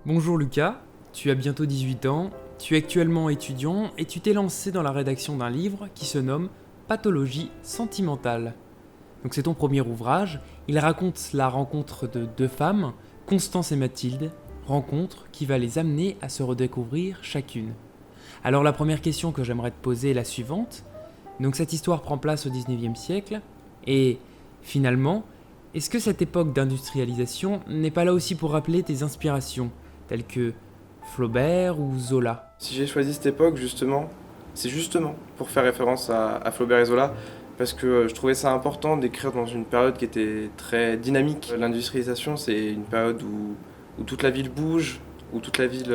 Bonjour Lucas, tu as bientôt 18 ans, tu es actuellement étudiant et tu t'es lancé dans la rédaction d'un livre qui se nomme Pathologie sentimentale. Donc c'est ton premier ouvrage, il raconte la rencontre de deux femmes, Constance et Mathilde, rencontre qui va les amener à se redécouvrir chacune. Alors la première question que j'aimerais te poser est la suivante. Donc cette histoire prend place au 19e siècle et finalement, est-ce que cette époque d'industrialisation n'est pas là aussi pour rappeler tes inspirations tels que Flaubert ou Zola? Si j'ai choisi cette époque, justement, c'est justement pour faire référence à Flaubert et Zola, parce que je trouvais ça important d'écrire dans une période qui était très dynamique. L'industrialisation, c'est une période où toute la ville bouge, où toute la ville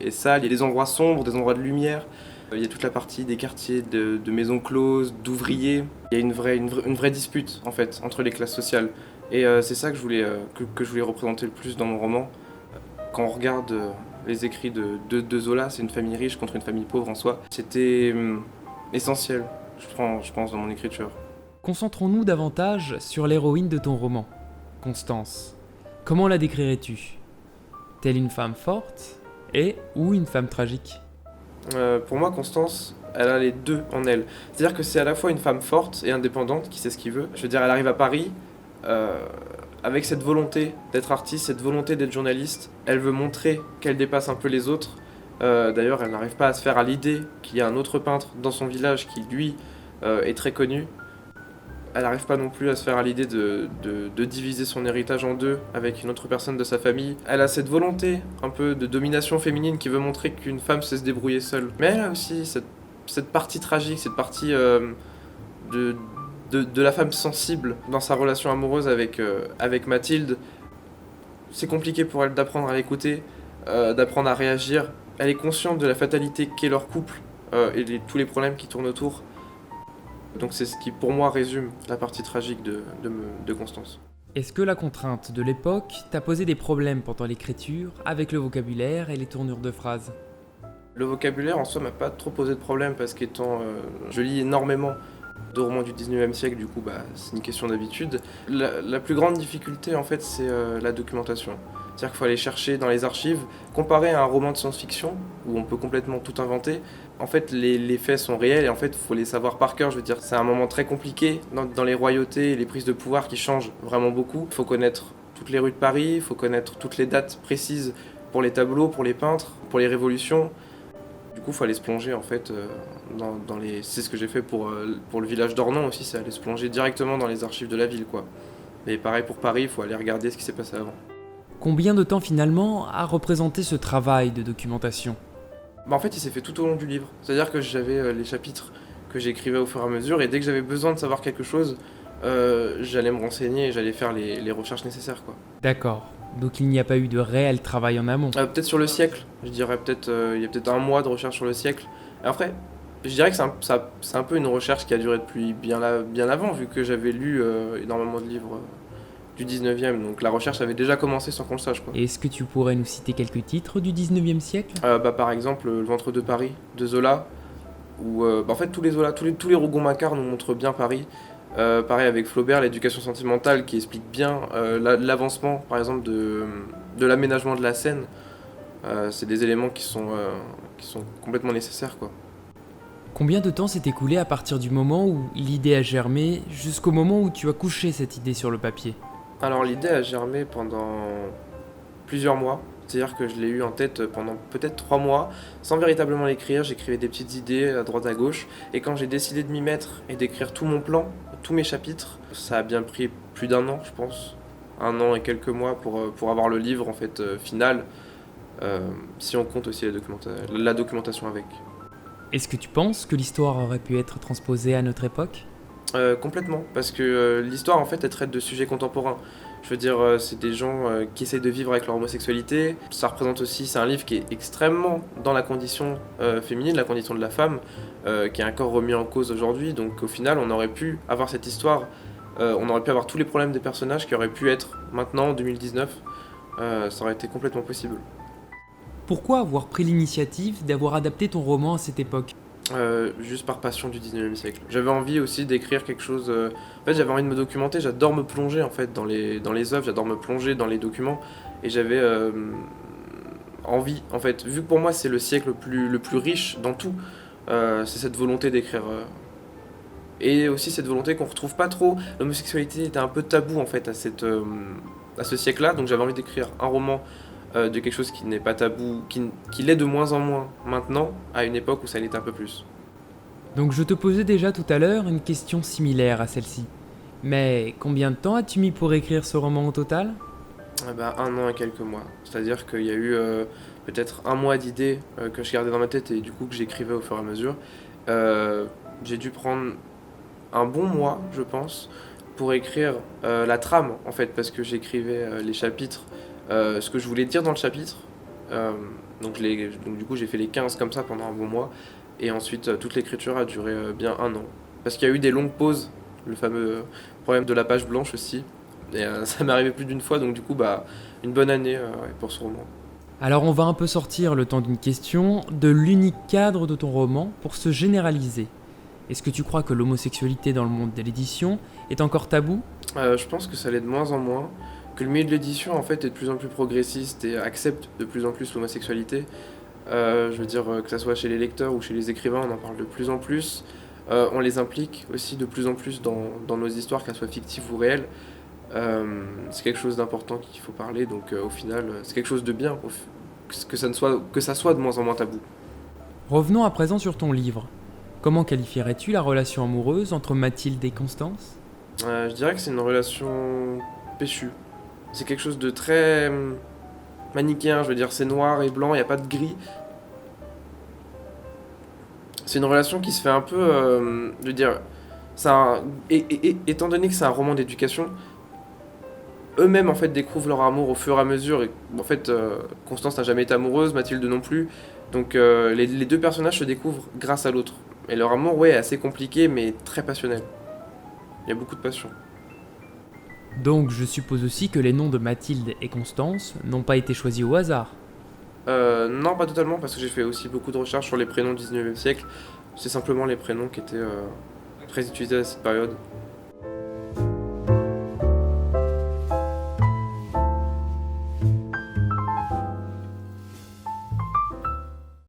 est sale, il y a des endroits sombres, des endroits de lumière. Il y a toute la partie des quartiers de maisons closes, d'ouvriers. Il y a une vraie dispute, en fait, entre les classes sociales. Et c'est ça que je voulais représenter le plus dans mon roman. Quand on regarde les écrits de Zola, c'est une famille riche contre une famille pauvre en soi. C'était essentiel, je pense, dans mon écriture. Concentrons-nous davantage sur l'héroïne de ton roman, Constance. Comment la décrirais-tu? Telle une femme forte et ou une femme tragique? Pour moi, Constance, elle a les deux en elle. C'est-à-dire que c'est à la fois une femme forte et indépendante qui sait ce qu'il veut. Je veux dire, elle arrive à Paris euh, avec cette volonté d'être artiste, cette volonté d'être journaliste. Elle veut montrer qu'elle dépasse un peu les autres. D'ailleurs, elle n'arrive pas à se faire à l'idée qu'il y a un autre peintre dans son village qui, lui, est très connu. Elle n'arrive pas non plus à se faire à l'idée de diviser son héritage en deux avec une autre personne de sa famille. Elle a cette volonté un peu de domination féminine qui veut montrer qu'une femme sait se débrouiller seule. Mais elle a aussi cette partie tragique, cette partie de, de la femme sensible dans sa relation amoureuse avec Mathilde. C'est compliqué pour elle d'apprendre à l'écouter, d'apprendre à réagir. Elle est consciente de la fatalité qu'est leur couple tous les problèmes qui tournent autour. Donc c'est ce qui pour moi résume la partie tragique de Constance. Est-ce que la contrainte de l'époque t'a posé des problèmes pendant l'écriture avec le vocabulaire et les tournures de phrases? Le vocabulaire en soi m'a pas trop posé de problème parce qu'étant je lis énormément de romans du 19e siècle, du coup c'est une question d'habitude. La plus grande difficulté en fait c'est la documentation. C'est-à-dire qu'il faut aller chercher dans les archives, comparé à un roman de science-fiction où on peut complètement tout inventer. En fait, les faits sont réels et en fait, il faut les savoir par cœur. Je veux dire, c'est un moment très compliqué dans les royautés et les prises de pouvoir qui changent vraiment beaucoup. Il faut connaître toutes les rues de Paris, il faut connaître toutes les dates précises pour les tableaux, pour les peintres, pour les révolutions. Du coup, il faut aller se plonger en fait dans les. C'est ce que j'ai fait pour le village d'Ornans aussi, c'est aller se plonger directement dans les archives de la ville, quoi. Et pareil pour Paris, il faut aller regarder ce qui s'est passé avant. Combien de temps finalement a représenté ce travail de documentation? En fait, il s'est fait tout au long du livre. C'est-à-dire que j'avais les chapitres que j'écrivais au fur et à mesure, et dès que j'avais besoin de savoir quelque chose, j'allais me renseigner et j'allais faire les recherches nécessaires, quoi. D'accord, donc il n'y a pas eu de réel travail en amont. Peut-être sur le siècle, je dirais peut-être, il y a peut-être un mois de recherche sur le siècle. Et après, je dirais que c'est un peu une recherche qui a duré depuis bien avant, vu que j'avais lu énormément de livres du 19e, donc la recherche avait déjà commencé sans qu'on le sache, quoi. Et est-ce que tu pourrais nous citer quelques titres du 19e siècle? Par exemple, Le ventre de Paris, de Zola, où en fait tous les Zola, tous les Rougon-Macquart nous montrent bien Paris. Pareil avec Flaubert, l'éducation sentimentale qui explique bien l'avancement, par exemple, de l'aménagement de la Seine. C'est des éléments qui sont complètement nécessaires, quoi. Combien de temps s'est écoulé à partir du moment où l'idée a germé jusqu'au moment où tu as couché cette idée sur le papier? Alors l'idée a germé pendant plusieurs mois. C'est-à-dire que je l'ai eu en tête pendant peut-être 3 mois, sans véritablement l'écrire. J'écrivais des petites idées à droite à gauche. Et quand j'ai décidé de m'y mettre et d'écrire tout mon plan, tous mes chapitres, ça a bien pris plus d'un an, je pense. Un an et quelques mois pour avoir le livre en fait final, si on compte aussi la documentation avec. Est-ce que tu penses que l'histoire aurait pu être transposée à notre époque? Complètement, parce que l'histoire en fait elle traite de sujets contemporains. Je veux dire, c'est des gens qui essayent de vivre avec leur homosexualité. Ça représente aussi, c'est un livre qui est extrêmement dans la condition féminine, la condition de la femme, qui est encore remis en cause aujourd'hui. Donc au final, on aurait pu avoir cette histoire, on aurait pu avoir tous les problèmes des personnages qui auraient pu être maintenant en 2019. Ça aurait été complètement possible. Pourquoi avoir pris l'initiative d'avoir adapté ton roman à cette époque? Juste par passion du 19e siècle. J'avais envie aussi d'écrire quelque chose. En fait, j'avais envie de me documenter. J'adore me plonger en fait dans les œuvres. J'adore me plonger dans les documents. Et envie, en fait. Vu que pour moi, c'est le siècle le plus riche dans tout, c'est cette volonté d'écrire. Et aussi cette volonté qu'on retrouve pas trop. L'homosexualité était un peu tabou, en fait, à ce siècle-là. Donc j'avais envie d'écrire un roman de quelque chose qui n'est pas tabou, qui l'est de moins en moins maintenant, à une époque où ça l'était un peu plus. Donc je te posais déjà tout à l'heure une question similaire à celle-ci. Mais combien de temps as-tu mis pour écrire ce roman au total? Eh ben, 1 an et quelques mois. C'est-à-dire qu'il y a eu peut-être un mois d'idées que je gardais dans ma tête et du coup que j'écrivais au fur et à mesure. J'ai dû prendre un bon mois, je pense, pour écrire la trame, en fait, parce que j'écrivais les chapitres, ce que je voulais dire dans le chapitre. Donc du coup, j'ai fait les 15 comme ça pendant un bon mois. Et ensuite, toute l'écriture a duré bien 1 an. Parce qu'il y a eu des longues pauses, le fameux problème de la page blanche aussi. Et ça m'est arrivé plus d'une fois, donc du coup, bah, une bonne année ouais, pour ce roman. Alors on va un peu sortir le temps d'une question de l'unique cadre de ton roman pour se généraliser. Est-ce que tu crois que l'homosexualité dans le monde de l'édition est encore tabou? Je pense que ça l'est de moins en moins, que le milieu de l'édition en fait est de plus en plus progressiste et accepte de plus en plus l'homosexualité. Je veux dire que ça soit chez les lecteurs ou chez les écrivains, on en parle de plus en plus. On les implique aussi de plus en plus dans nos histoires, qu'elles soient fictives ou réelles. C'est quelque chose d'important qu'il faut parler, donc au final, c'est quelque chose de bien, que ça soit de moins en moins tabou. Revenons à présent sur ton livre. Comment qualifierais-tu la relation amoureuse entre Mathilde et Constance? Je dirais que c'est une relation péchue. C'est quelque chose de très manichéen, je veux dire, c'est noir et blanc, il n'y a pas de gris. C'est une relation qui se fait un peu, je veux dire, étant donné que c'est un roman d'éducation, eux-mêmes en fait découvrent leur amour au fur et à mesure. Et en fait, Constance n'a jamais été amoureuse, Mathilde non plus. Donc les deux personnages se découvrent grâce à l'autre. Et leur amour, ouais, est assez compliqué, mais très passionnel. Il y a beaucoup de passion. Donc je suppose aussi que les noms de Mathilde et Constance n'ont pas été choisis au hasard. Non, pas totalement, parce que j'ai fait aussi beaucoup de recherches sur les prénoms du 19e siècle. C'est simplement les prénoms qui étaient très utilisés à cette période.